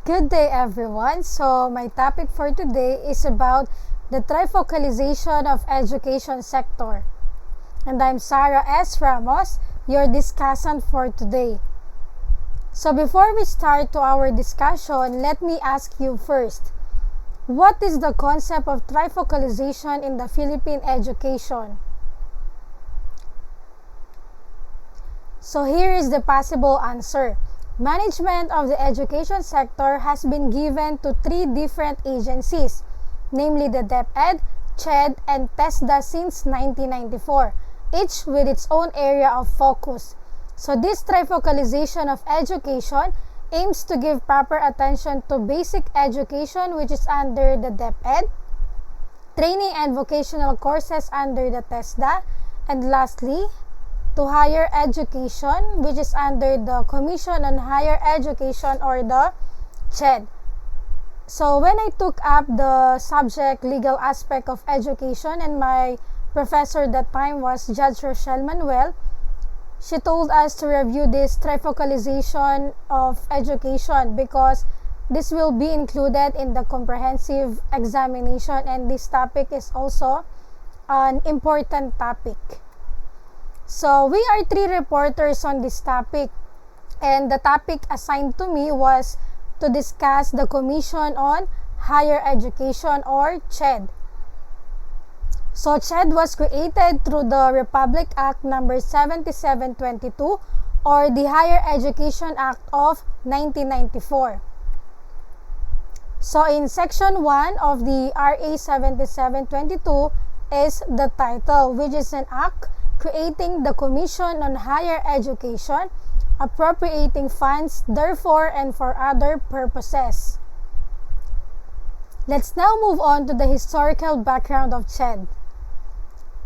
Good day, everyone. So, my topic for today is about the trifocalization of education sector. And I'm Sarah S. Ramos, your discussant for today. So, before we start to our discussion, let me ask you first, what is the concept of trifocalization in the Philippine education? So, here is the possible answer. Management of the education sector has been given to three different agencies, namely the DepEd, CHED, and TESDA since 1994, each with its own area of focus. So this trifocalization of education aims to give proper attention to basic education, which is under the DepEd, training and vocational courses under the TESDA, and lastly, to higher education, which is under the Commission on Higher Education or the CHED. So when I took up the subject legal aspect of education, and my professor that time was Judge Rochelle Manuel, she told us to review this trifocalization of education because this will be included in the comprehensive examination, and this topic is also an important topic. So we are three reporters on this topic, and the topic assigned to me was to discuss the Commission on Higher Education or CHED. So CHED was created through the Republic Act number 7722 or the Higher Education Act of 1994. So in section 1 of the RA 7722 is the title, which is an act creating the Commission on Higher Education, appropriating funds therefore and for other purposes. Let's now move on to the historical background of CHED.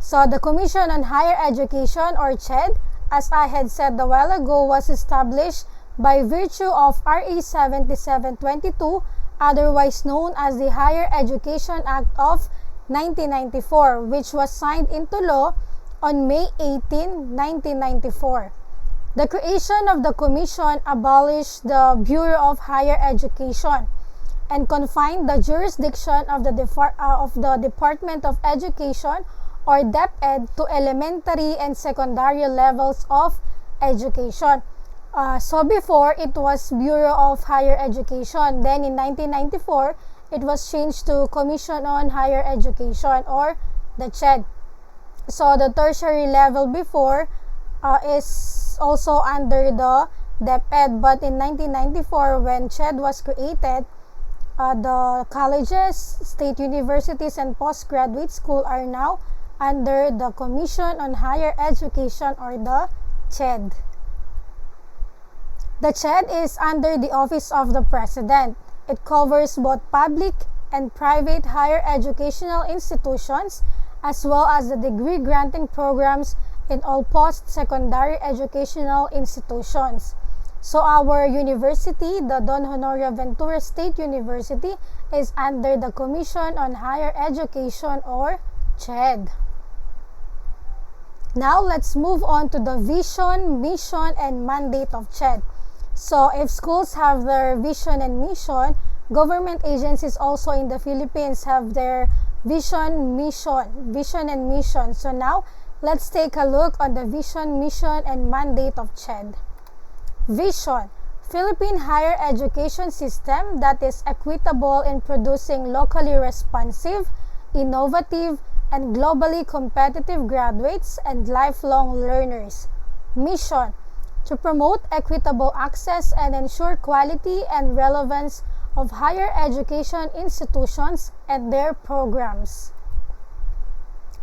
So the Commission on Higher Education or CHED, as I had said a while ago, was established by virtue of RA 7722, otherwise known as the Higher Education Act of 1994, which was signed into law on May 18, 1994. The creation of the Commission abolished the Bureau of Higher Education and confined the jurisdiction of the Department of Education or DepEd to elementary and secondary levels of education. So before, it was Bureau of Higher Education. Then in 1994, it was changed to Commission on Higher Education or the CHED. So the tertiary level before is also under the DepEd, but in 1994 when CHED was created, the colleges, state universities, and postgraduate school are now under the Commission on Higher Education or the CHED. The CHED is under the Office of the President. It covers both public and private higher educational institutions, as well as the degree-granting programs in all post-secondary educational institutions. So our university, the Don Honorio Ventura State University, is under the Commission on Higher Education or CHED. Now let's move on to the vision, mission, and mandate of CHED. So if schools have their vision and mission, government agencies also in the Philippines have their vision and mission. So now, let's take a look on the vision, mission, and mandate of CHED. Vision: Philippine higher education system that is equitable in producing locally responsive, innovative, and globally competitive graduates and lifelong learners. Mission: to promote equitable access and ensure quality and relevance of higher education institutions and their programs.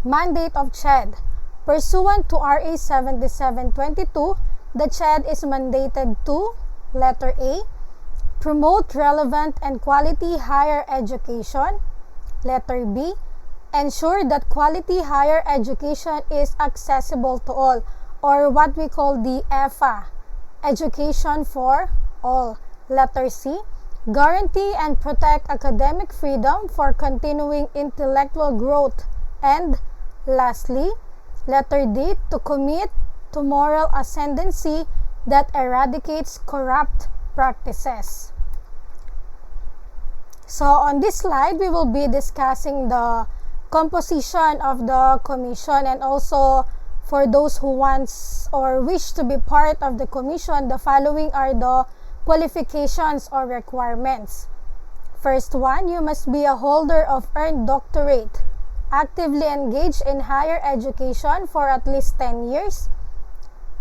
Mandate of CHED: pursuant to RA 7722, the CHED is mandated to, letter A, promote relevant and quality higher education, letter B, ensure that quality higher education is accessible to all, or what we call the EFA, education for all, letter C, guarantee and protect academic freedom for continuing intellectual growth, and lastly, letter D, to commit to moral ascendancy that eradicates corrupt practices. So on this slide, we will be discussing the composition of the commission, and also for those who wants or wish to be part of the commission, the following are the qualifications or requirements. First one, you must be a holder of earned doctorate, actively engaged in higher education for at least 10 years,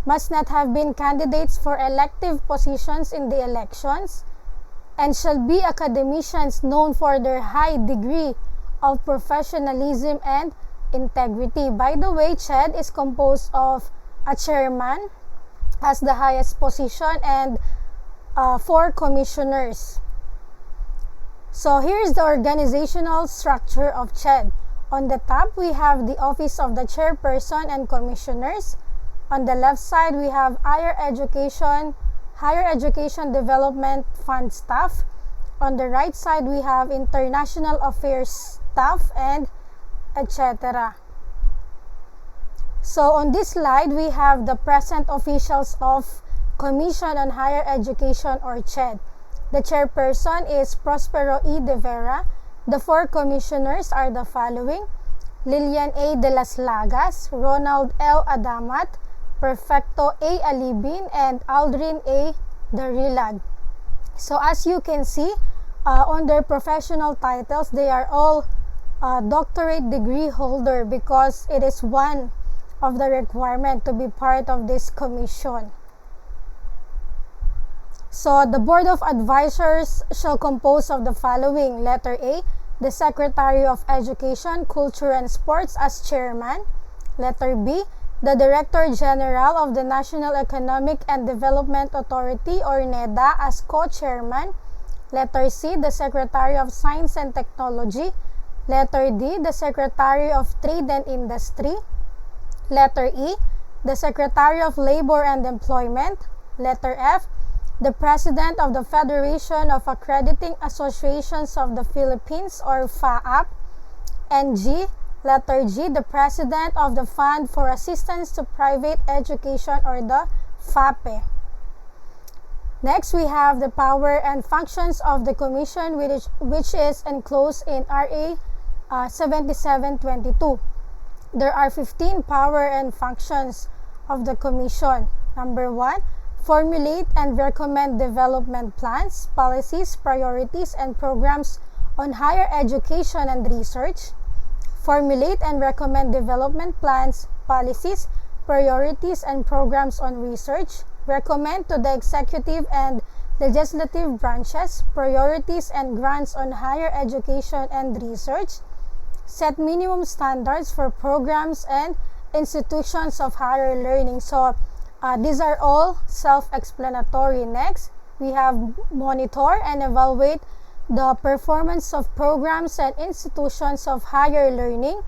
must not have been candidates for elective positions in the elections, and shall be academicians known for their high degree of professionalism and integrity. By the way, CHED is composed of a chairman as the highest position and 4 commissioners. So here's the organizational structure of CHED. On the top, we have the office of the chairperson and commissioners. On the left side, we have higher education development fund staff. On the right side, we have international affairs staff, and etc. So on this slide, we have the present officials of Commission on Higher Education or CHED. The chairperson is Prospero E. De Vera. The 4 commissioners are the following: Lilian A. de las Lagas, Ronald L. Adamat, Perfecto A. Alibin, and Aldrin A. Darilag. So as you can see, on their professional titles, they are all doctorate degree holder, because it is one of the requirement to be part of this commission. So the Board of Advisors shall compose of the following: letter A, the Secretary of Education, Culture and Sports as chairman. Letter B, the Director General of the National Economic and Development Authority or NEDA as co-chairman. Letter C, the Secretary of Science and Technology. Letter D, the Secretary of Trade and Industry. Letter E, the Secretary of Labor and Employment. Letter F, the President of the Federation of Accrediting Associations of the Philippines or FAAP. And G, letter G, the President of the Fund for Assistance to Private Education or the FAPE. Next, we have the power and functions of the Commission, which is enclosed in RA 7722. There are 15 power and functions of the Commission. Number 1, formulate and recommend development plans, policies, priorities, and programs on higher education and research. Formulate and recommend development plans, policies, priorities, and programs on research. Recommend to the executive and legislative branches priorities and grants on higher education and research. Set minimum standards for programs and institutions of higher learning. So these are all self-explanatory. Next, we have monitor and evaluate the performance of programs and institutions of higher learning.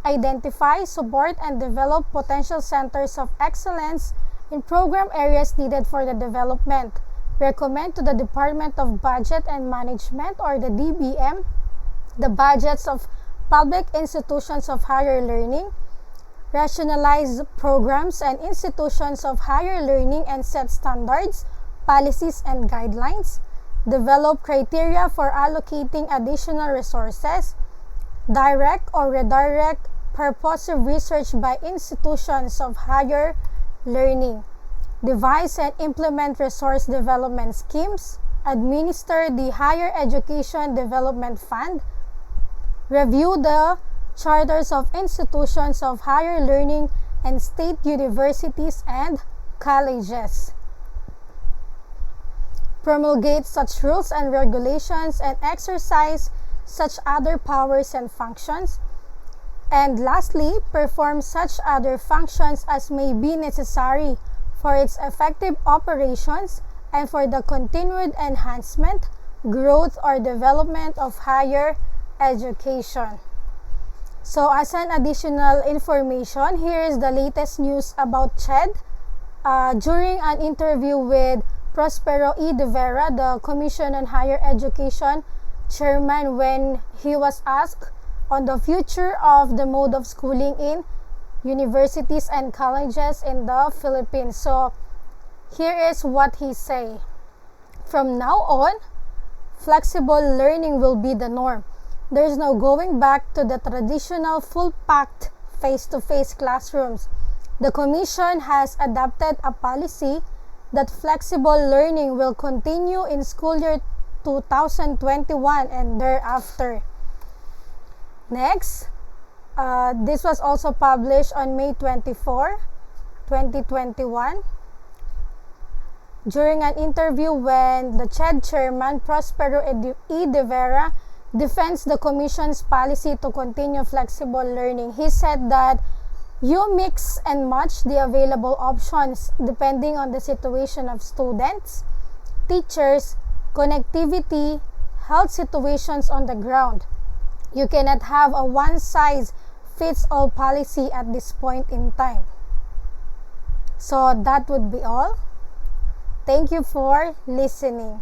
Identify, support, and develop potential centers of excellence in program areas needed for the development. Recommend to the Department of Budget and Management or the DBM the budgets of public institutions of higher learning. Rationalize programs and institutions of higher learning and set standards, policies, and guidelines. Develop criteria for allocating additional resources. Direct or redirect purposive research by institutions of higher learning. Devise and implement resource development schemes. Administer the Higher Education Development Fund. Review the charters of institutions of higher learning and state universities and colleges. Promulgate such rules and regulations and exercise such other powers and functions. And lastly, perform such other functions as may be necessary for its effective operations and for the continued enhancement, growth, or development of higher education. So as an additional information, here is the latest news about CHED. During an interview with Prospero E. De Vera, the Commission on Higher Education chairman, when he was asked on the future of the mode of schooling in universities and colleges in the Philippines. So here is what he say. From now on, flexible learning will be the norm. There's no going back to the traditional full-packed face-to-face classrooms. The Commission has adopted a policy that flexible learning will continue in school year 2021 and thereafter. Next, this was also published on May 24, 2021. During an interview when the CHED chairman, Prospero E. De Vera, defends the Commission's policy to continue flexible learning, he said that you mix and match the available options depending on the situation of students, teachers, connectivity, health situations on the ground. You cannot have a one-size-fits-all policy at this point in time. So that would be all. Thank you for listening.